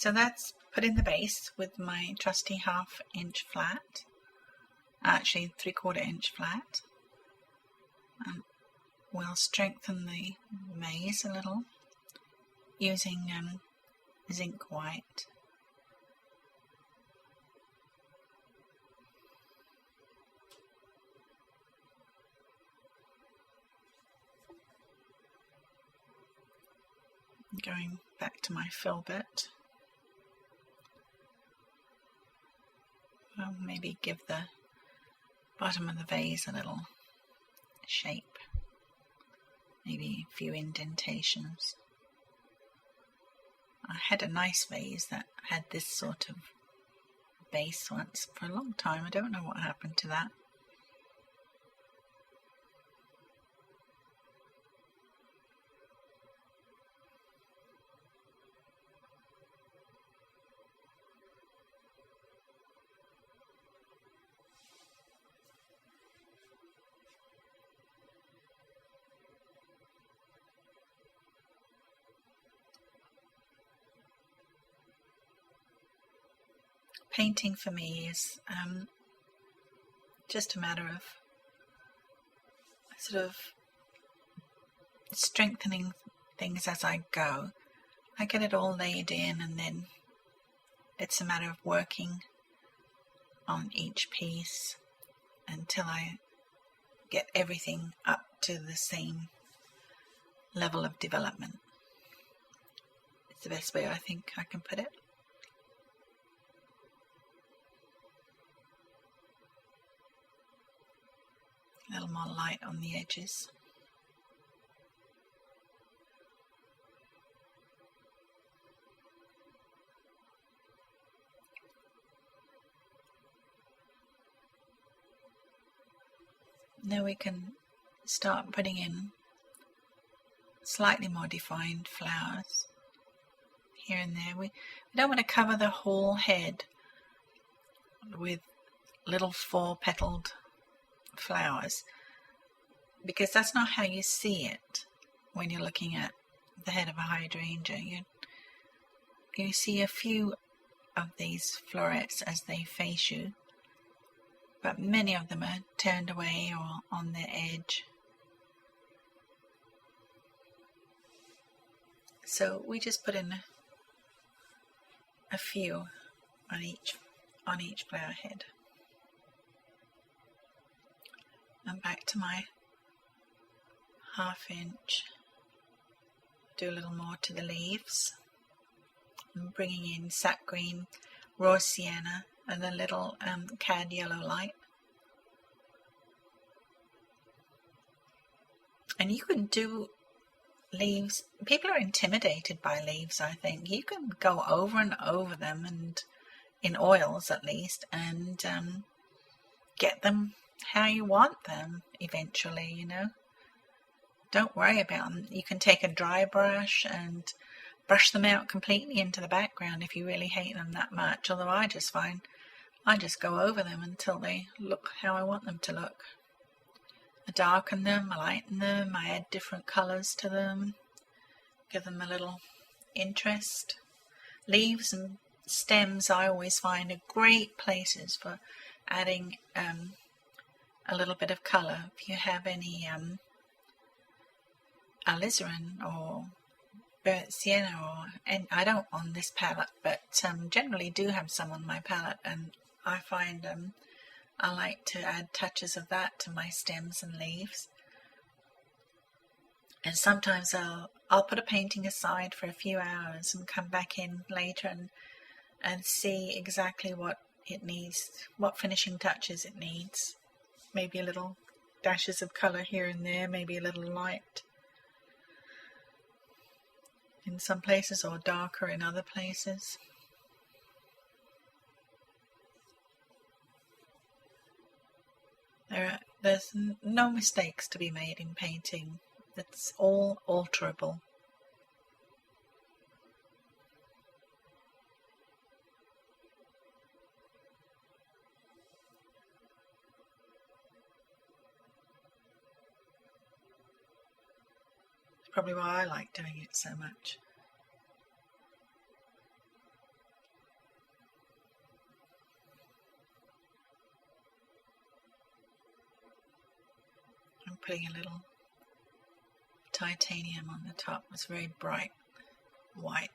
So that's put in the base with my trusty 1/2 inch flat, actually 3/4 inch flat. We'll strengthen the vase a little using zinc white. Going back to my fill bit, I'll maybe give the bottom of the vase a little shape, maybe a few indentations. I had a nice vase that had this sort of base once for a long time. I don't know what happened to that. Painting for me is just a matter of sort of strengthening things as I go. I get it all laid in, and then it's a matter of working on each piece until I get everything up to the same level of development. It's the best way I think I can put it. A little more light on the edges. Now we can start putting in slightly more defined flowers here and there. We don't want to cover the whole head with little 4-petaled flowers, because that's not how you see it when you're looking at the head of a hydrangea. You see a few of these florets as they face you, but many of them are turned away or on their edge. So we just put in a few on each flower head. And back to my 1/2 inch. Do a little more to the leaves. I'm bringing in sap green, raw sienna, and a little cad yellow light. And you can do leaves. People are intimidated by leaves, I think. You can go over and over them, and in oils at least, and get them how you want them eventually, you know. Don't worry about them. You can take a dry brush and brush them out completely into the background if you really hate them that much. Although I just find I just go over them until they look how I want them to look. I darken them, I lighten them, I add different colours to them, give them a little interest. Leaves and stems I always find are great places for adding a little bit of colour. If you have any alizarin or burnt sienna, and I don't on this palette, but generally do have some on my palette, and I find I like to add touches of that to my stems and leaves. And sometimes I'll put a painting aside for a few hours and come back in later and see exactly what it needs, what finishing touches it needs. Maybe a little dashes of colour here and there, maybe a little light in some places or darker in other places. There's no mistakes to be made in painting. It's all alterable. It's probably why I like doing it so much. putting a little titanium on the top. It's very bright white.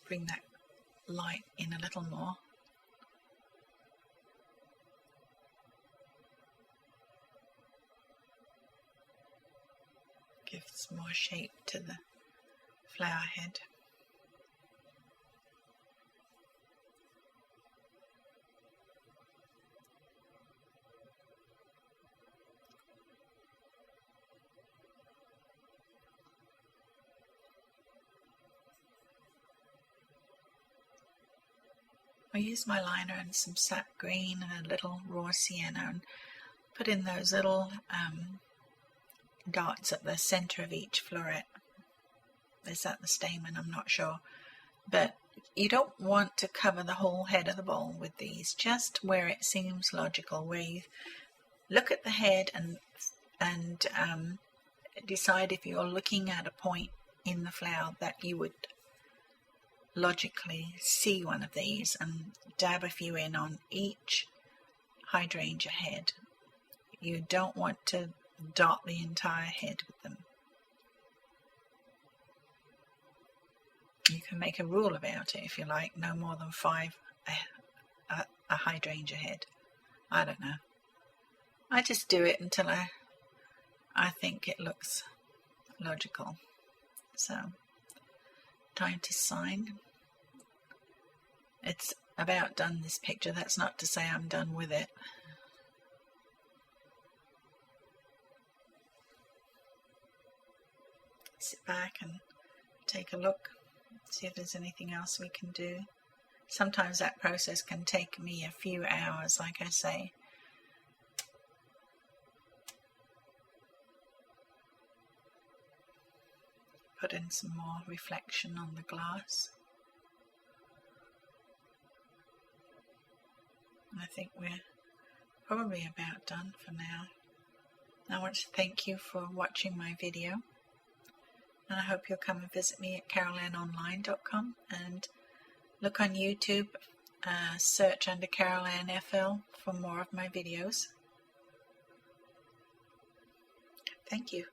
Bring that light in a little more. Gives more shape to the flower head. I use my liner and some sap green and a little raw sienna and put in those little dots at the center of each floret. Is that the stamen? I'm not sure. But you don't want to cover the whole head of the bowl with these, just where it seems logical, where you look at the head and decide if you're looking at a point in the flower that you would logically see one of these, and dab a few in on each hydrangea head. You don't want to dot the entire head with them. You can make a rule about it if you like, no more than 5 a hydrangea head. I don't know. I just do it until I think it looks logical. So, time to sign. It's about done, this picture. That's not to say I'm done with it. Sit back and take a look, see if there's anything else we can do. Sometimes that process can take me a few hours, like I say. Put in some more reflection on the glass. I think we're probably about done for now. I want to thank you for watching my video, and I hope you'll come and visit me at carolanneonline.com and look on YouTube, search under Carol Ann FL for more of my videos. Thank you.